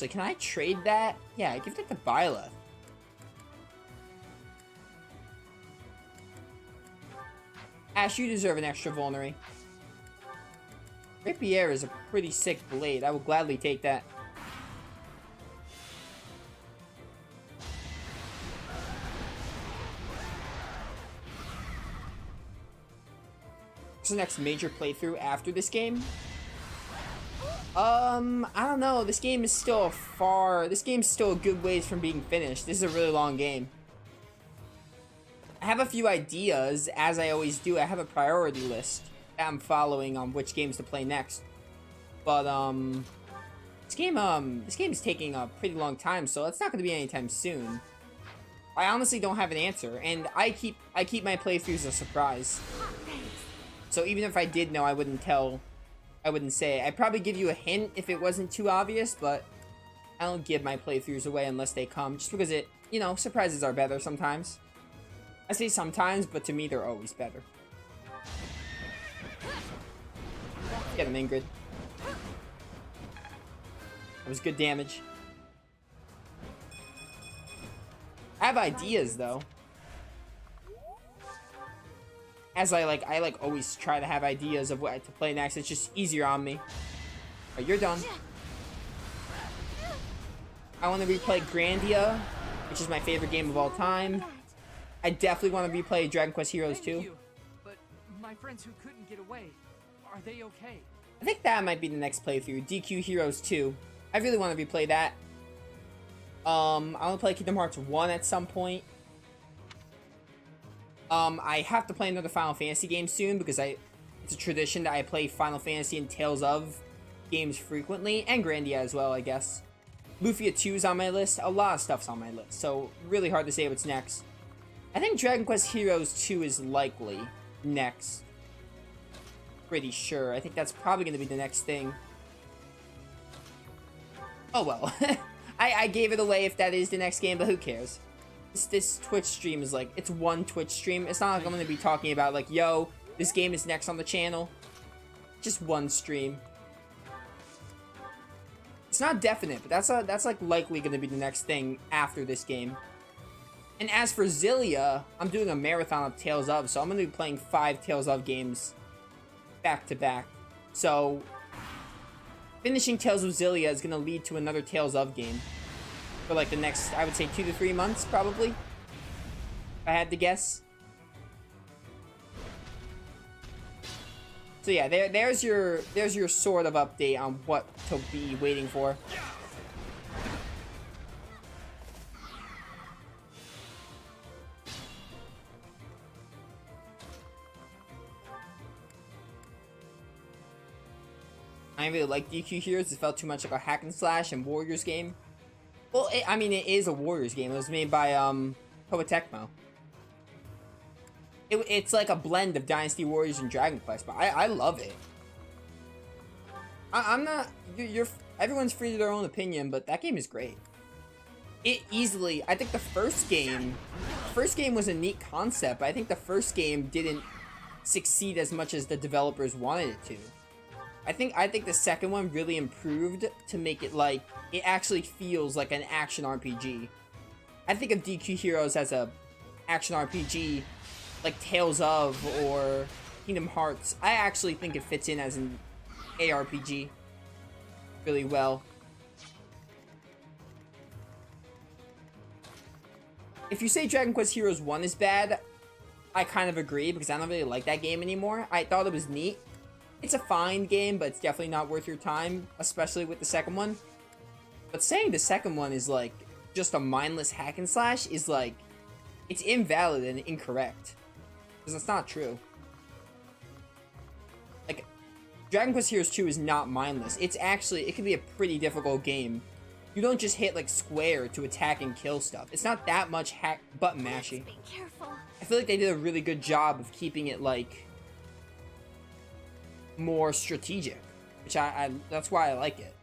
Actually, can I trade that? Yeah, give it to Byleth. Ash, you deserve an extra vulnerary. Rapier is a pretty sick blade. I will gladly take that. What's the next major playthrough after this game? I don't know. This game is still This game's still a good ways from being finished. This is a really long game. I have a few ideas, as I always do. I have a priority list that I'm following on which games to play next. But, this game is taking a pretty long time, so it's not going to be anytime soon. I honestly don't have an answer, and I keep my playthroughs a surprise. So even if I did know, I wouldn't say. I'd probably give you a hint if it wasn't too obvious, but I don't give my playthroughs away unless they come, just because surprises are better sometimes. I say sometimes, but to me, they're always better. Get him, Ingrid. That was good damage. I have ideas, though. As I always try to have ideas of what to play next. It's just easier on me. Alright, you're done. I want to replay Grandia, which is my favorite game of all time. I definitely want to replay Dragon Quest Heroes 2. But my friends who couldn't get away, are they okay? I think that might be the next playthrough, DQ Heroes 2. I really want to replay that. I want to play Kingdom Hearts 1 at some point. I have to play another Final Fantasy game soon because it's a tradition that I play Final Fantasy and Tales of games frequently, and Grandia as well, I guess. Lufia 2 is on my list. A lot of stuff's on my list, so really hard to say what's next. I think Dragon Quest Heroes 2 is likely next. Pretty sure. I think that's probably going to be the next thing. Oh well. I gave it away if that is the next game, but who cares? This Twitch stream is it's one Twitch stream. It's not like I'm going to be talking about yo, this game is next on the channel. Just one stream. It's not definite, but that's likely going to be the next thing after this game. And as for Xillia, I'm doing a marathon of Tales of, so I'm going to be playing 5 Tales of games back to back. So finishing Tales of Xillia is going to lead to another Tales of game for the next, I would say, 2 to 3 months, probably, if I had to guess. So yeah, there's your sort of update on what to be waiting for. I really like DQ Heroes. It felt too much like a hack and slash and Warriors game. Well, it is a Warriors game. It was made by Koei Tecmo. It's like a blend of Dynasty Warriors and Dragon Quest, but I love it. I'm not. Everyone's free to their own opinion, but that game is great. It easily. I think the first game was a neat concept, but I think the first game didn't succeed as much as the developers wanted it to. I think the second one really improved to make it it actually feels like an action RPG. I think of DQ Heroes as a action RPG like Tales of or Kingdom Hearts. I actually think it fits in as an ARPG really well. If you say Dragon Quest Heroes 1 is bad, I kind of agree because I don't really like that game anymore. I thought it was neat. It's a fine game, but it's definitely not worth your time, especially with the second one. But saying the second one is just a mindless hack and slash is it's invalid and incorrect. Because it's not true. Dragon Quest Heroes 2 is not mindless. It can be a pretty difficult game. You don't just hit square to attack and kill stuff. It's not that much button mashing. Be careful. I feel like they did a really good job of keeping it more strategic, which that's why I like it.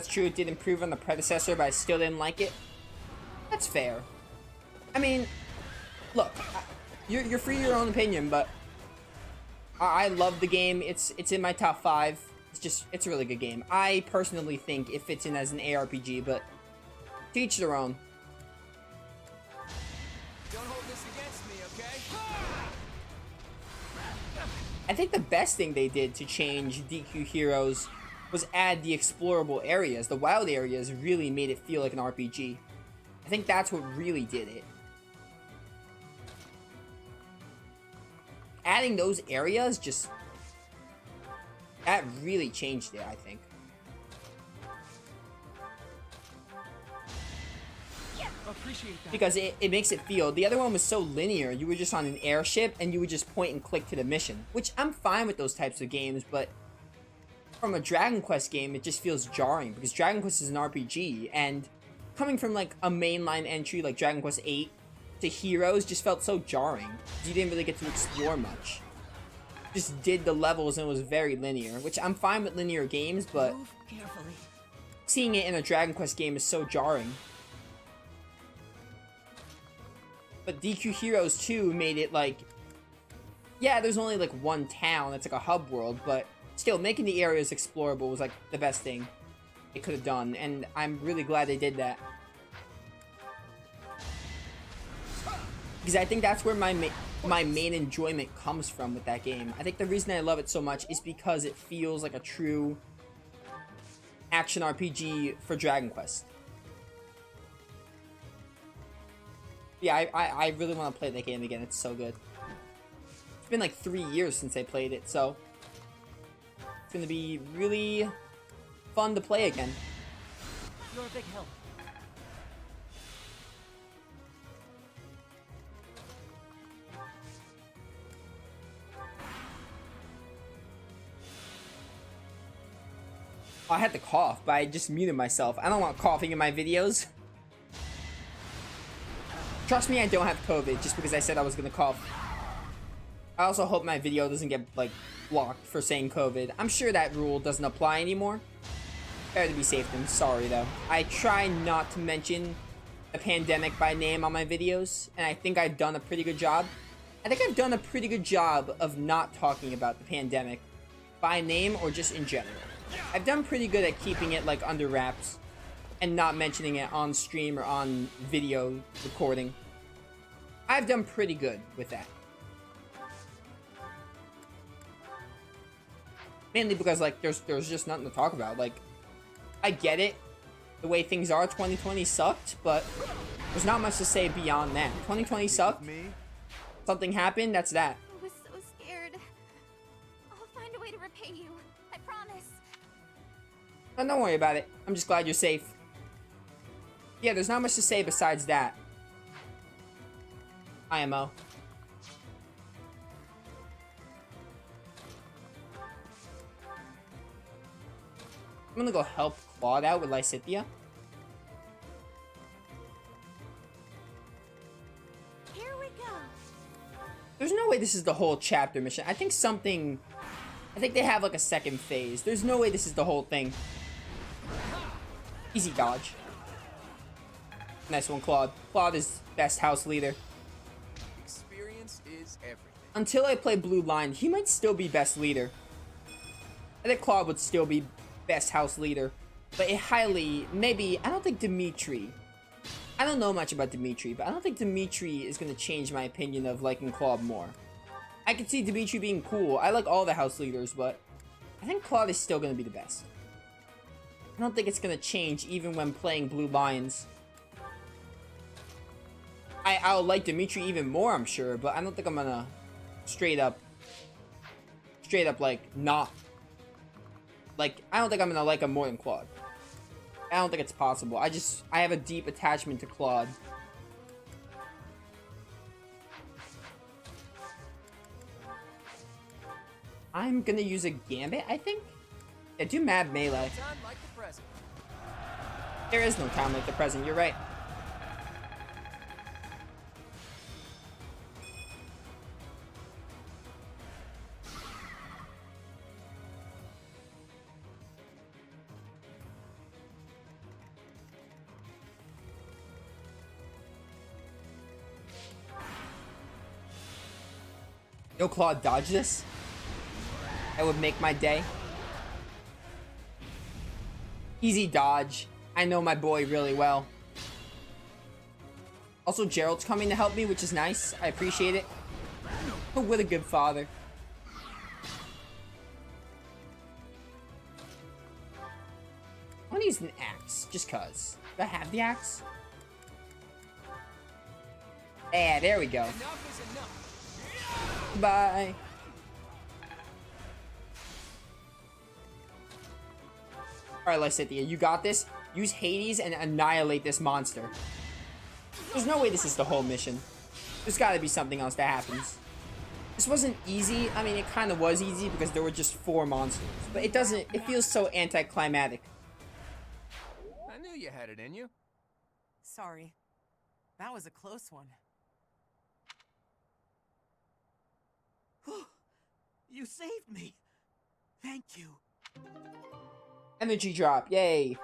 That's true, it did improve on the predecessor, but I still didn't like it. That's fair. I mean, look, you're free to your own opinion, but I love the game. It's in my top 5. It's a really good game. I personally think it fits in as an ARPG, but to each their own. Don't hold this against me, okay? I think the best thing they did to change DQ Heroes was add the explorable areas. The wild areas really made it feel like an RPG. I think that's what really did it. Adding those areas that really changed it, I think. Appreciate that. Because it makes it feel, the other one was so linear. You were just on an airship and you would just point and click to the mission, which I'm fine with those types of games, but from a Dragon Quest game, it just feels jarring because Dragon Quest is an RPG, and coming from like a mainline entry like Dragon Quest 8 to Heroes just felt so jarring. You didn't really get to explore much. Just did the levels and it was very linear, which I'm fine with linear games, but Move carefully. seeing it in a Dragon Quest game is so jarring. But DQ Heroes 2 made it like, yeah, there's only like one town, it's like a hub world, but still, making the areas explorable was like the best thing it could have done, and I'm really glad they did that. Because I think that's where my main enjoyment comes from with that game. I think the reason I love it so much is because it feels like a true action RPG for Dragon Quest. Yeah, I really want to play that game again. It's so good. It's been like 3 years since I played it, so it's gonna be really fun to play again. You're a big help. I had to cough, but I just muted myself. I don't want coughing in my videos. Trust me, I don't have COVID just because I said I was gonna cough. I also hope my video doesn't get, like, blocked for saying COVID. I'm sure that rule doesn't apply anymore. Better to be safe than sorry, though. I try not to mention the pandemic by name on my videos, and I think I've done a pretty good job. I think I've done a pretty good job of not talking about the pandemic by name or just in general. I've done pretty good at keeping it, like, under wraps and not mentioning it on stream or on video recording. I've done pretty good with that. Mainly because, like, there's just nothing to talk about. Like, I get it. The way things are, 2020 sucked, but there's not much to say beyond that. 2020 sucked. Something happened, that's that. I was so scared. I'll find a way to repay you. I promise. Oh, don't worry about it. I'm just glad you're safe. Yeah, there's not much to say besides that. IMO. I'm gonna go help Claude out with Lysithea. Here we go. There's no way this is the whole chapter mission. I think they have like a second phase. There's no way this is the whole thing. Easy dodge. Nice one, Claude. Claude is best house leader. Experience is everything. Until I play Blue Line, he might still be best leader. I think Claude would still be best house leader. But I don't think Dimitri. I don't know much about Dimitri, but I don't think Dimitri is going to change my opinion of liking Claude more. I could see Dimitri being cool. I like all the house leaders, but I think Claude is still going to be the best. I don't think it's going to change even when playing Blue Lions. I'll like Dimitri even more, I'm sure, but I don't think I'm going to straight up, like, not. Like, I don't think I'm going to like him more than Claude. I don't think it's possible. I have a deep attachment to Claude. I'm gonna use a Gambit, I think? Yeah, do mad melee. Time like the present. There is no time like the present, you're right. No Claw dodge this? That would make my day. Easy dodge. I know my boy really well. Also, Jeralt's coming to help me, which is nice. I appreciate it. Oh, what a good father. I'm gonna use an axe, just cuz. Do I have the axe? Yeah, there we go. Enough is enough. Bye. Alright, Lysithea, you got this. Use Hades and annihilate this monster. There's no way this is the whole mission. There's gotta be something else that happens. This wasn't easy. I mean, it kind of was easy because there were just 4 monsters. But it doesn't, it feels so anticlimactic. I knew you had it in you. Sorry. That was a close one. You saved me. Thank you. Energy drop, yay.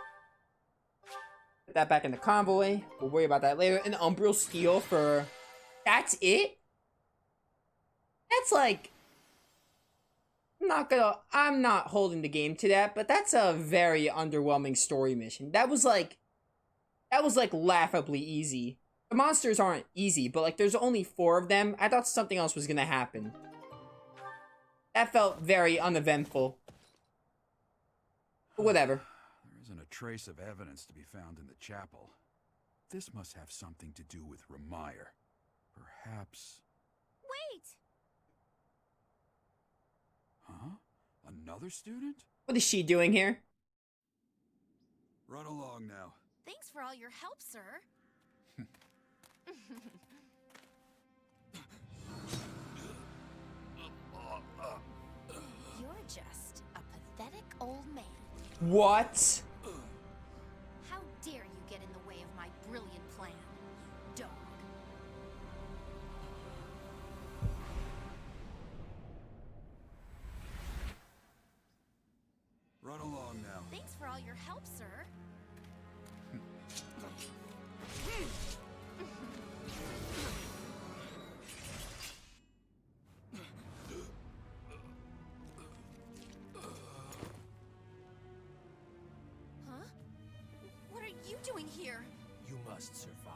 Put that back in the convoy. We'll worry about that later. An Umbral Steel for... That's it? That's like... I'm not holding the game to that, but that's a very underwhelming story mission. That was like laughably easy. The monsters aren't easy, but like there's only 4 of them. I thought something else was gonna happen. That felt very uneventful. But whatever. There isn't a trace of evidence to be found in the chapel. This must have something to do with Ramire. Perhaps... Wait! Huh? Another student? What is she doing here? Run along now. Thanks for all your help, sir. You're just a pathetic old man. What? How dare you get in the way of my brilliant plan, dog? Run along now. Thanks for all your help, sir. Huh? What are you doing here? You must survive,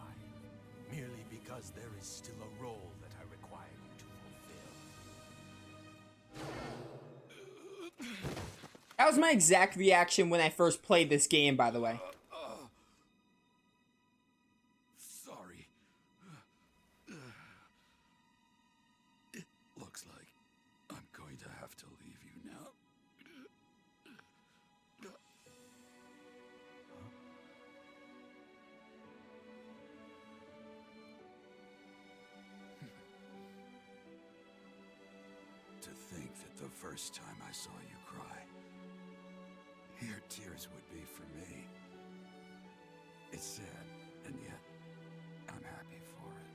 merely because there is still a role that I require you to fulfill. That was my exact reaction when I first played this game, by the way. Sorry. It looks like I'm going to have to leave you now. To think that the first time I saw you cry, your tears would be for me. It's sad, and yet I'm happy for it.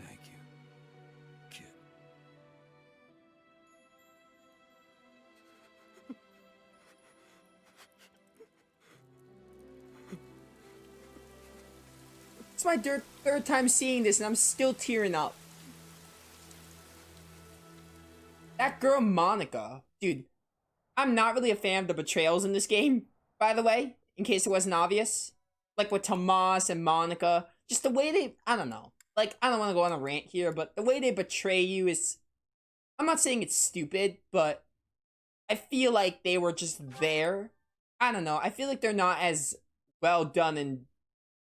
Thank you, kid. It's my third time seeing this and I'm still tearing up. That girl Monica. Dude, I'm not really a fan of the betrayals in this game, by the way, in case it wasn't obvious. Like with Tomas and Monica. Just the way they, I don't know. Like, I don't want to go on a rant here, but the way they betray you is... I'm not saying it's stupid, but I feel like they were just there. I don't know. I feel like they're not as well done and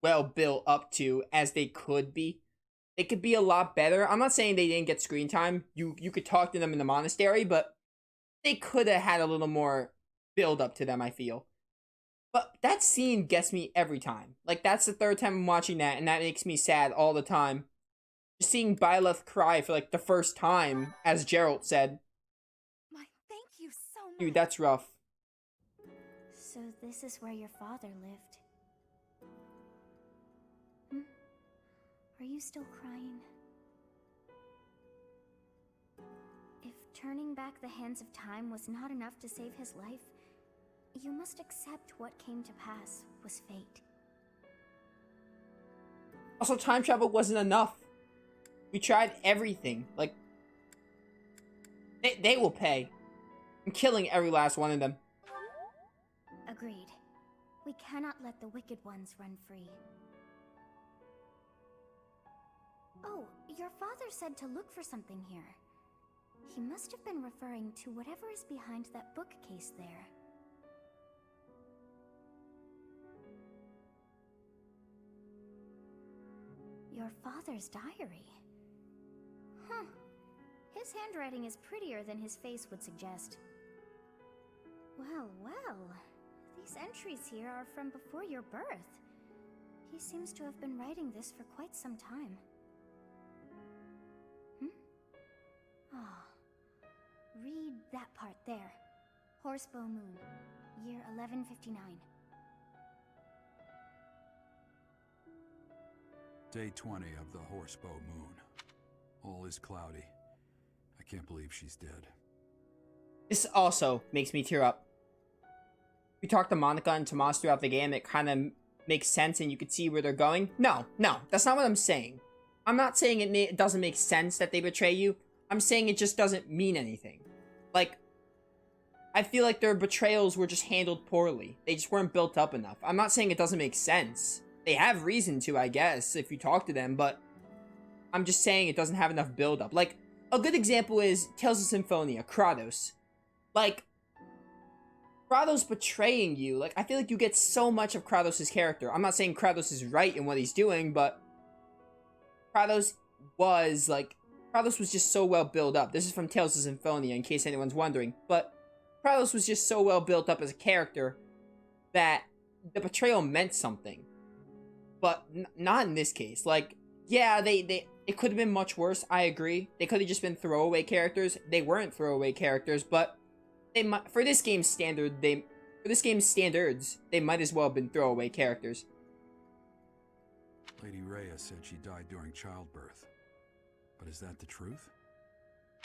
well built up to as they could be. They could be a lot better. I'm not saying they didn't get screen time. You could talk to them in the monastery, but they could have had a little more build up to them, I feel. But that scene gets me every time. Like, that's the 3rd time I'm watching that, and that makes me sad all the time. Just seeing Byleth cry for, like, the first time, as Jeralt said. My, thank you so much. Dude, that's rough. So this is where your father lived. Are you still crying? If turning back the hands of time was not enough to save his life, you must accept what came to pass was fate. Also, time travel wasn't enough. We tried everything. Like, they will pay. I'm killing every last one of them. Agreed. We cannot let the wicked ones run free. Oh, your father said to look for something here. He must have been referring to whatever is behind that bookcase there. Your father's diary. Huh. His handwriting is prettier than his face would suggest. Well, well. These entries here are from before your birth. He seems to have been writing this for quite some time. Read that part there. Horsebow Moon, year 1159. Day 20 of the Horsebow Moon. All is cloudy. I can't believe she's dead. This also makes me tear up. We talked to Monica and Tomas throughout the game. It kind of makes sense and you could see where they're going. No, that's not what I'm saying. I'm not saying it doesn't make sense that they betray you. I'm saying it just doesn't mean anything. Like, I feel like their betrayals were just handled poorly. They just weren't built up enough. I'm not saying it doesn't make sense. They have reason to, I guess, if you talk to them, but I'm just saying it doesn't have enough build-up. Like, a good example is Tales of Symphonia, Kratos. Like, Kratos betraying you, like, I feel like you get so much of Kratos' character. I'm not saying Kratos is right in what he's doing, but Kratos was just so well built up. This is from Tales of Symphonia, in case anyone's wondering. But Kratos was just so well built up as a character that the betrayal meant something. But not in this case. Like, yeah, it could have been much worse. I agree. They could have just been throwaway characters. They weren't throwaway characters, but for this game's standards, they might as well have been throwaway characters. Lady Rhea said she died during childbirth. But is that the truth?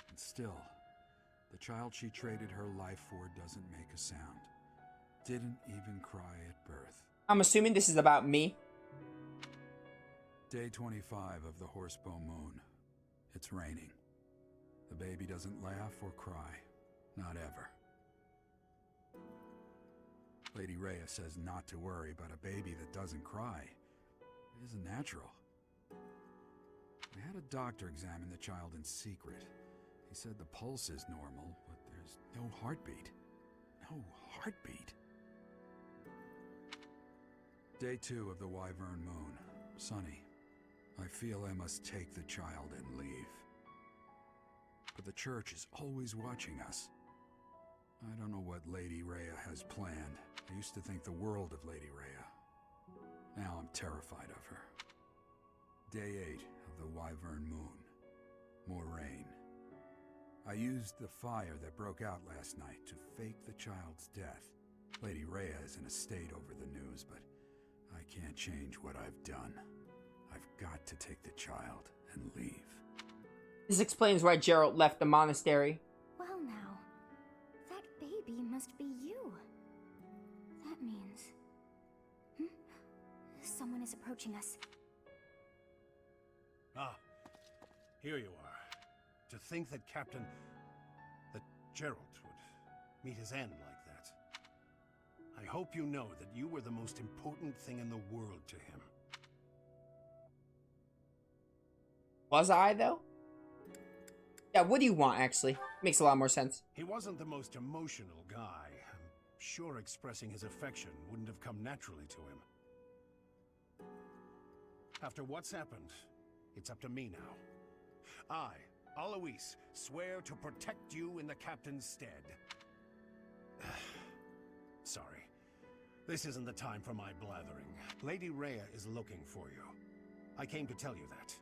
And still, the child she traded her life for doesn't make a sound. Didn't even cry at birth. I'm assuming this is about me. Day 25 of the Horsebow Moon. It's raining. The baby doesn't laugh or cry. Not ever. Lady Rhea says not to worry about a baby that doesn't cry. It isn't natural. We had a doctor examine the child in secret. He said the pulse is normal, but there's no heartbeat. No heartbeat. Day 2 of the Wyvern Moon. Sunny. I feel I must take the child and leave. But the church is always watching us. I don't know what Lady Rhea has planned. I used to think the world of Lady Rhea. Now I'm terrified of her. Day 8 of the Wyvern Moon. More rain. I used the fire that broke out last night to fake the child's death. Lady Rhea is in a state over the news, but I can't change what I've done. I've got to take the child and leave. This explains why Jeralt left the monastery. Well now, that baby must be you. That means... Someone is approaching us. Ah, here you are. To think that Jeralt would meet his end like that. I hope you know that you were the most important thing in the world to him. Was I, though? Yeah, what do you want, actually? Makes a lot more sense. He wasn't the most emotional guy. I'm sure expressing his affection wouldn't have come naturally to him. After what's happened, it's up to me now. I, Alois, swear to protect you in the captain's stead. Sorry. This isn't the time for my blathering. Lady Rhea is looking for you. I came to tell you that.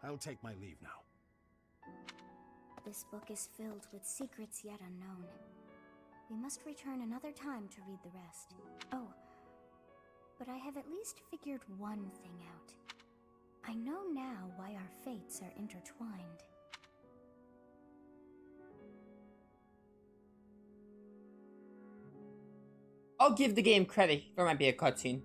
I'll take my leave now. This book is filled with secrets yet unknown. We must return another time to read the rest. Oh, but I have at least figured one thing out. I know now why our fates are intertwined. I'll give the game credit. There might be a cutscene.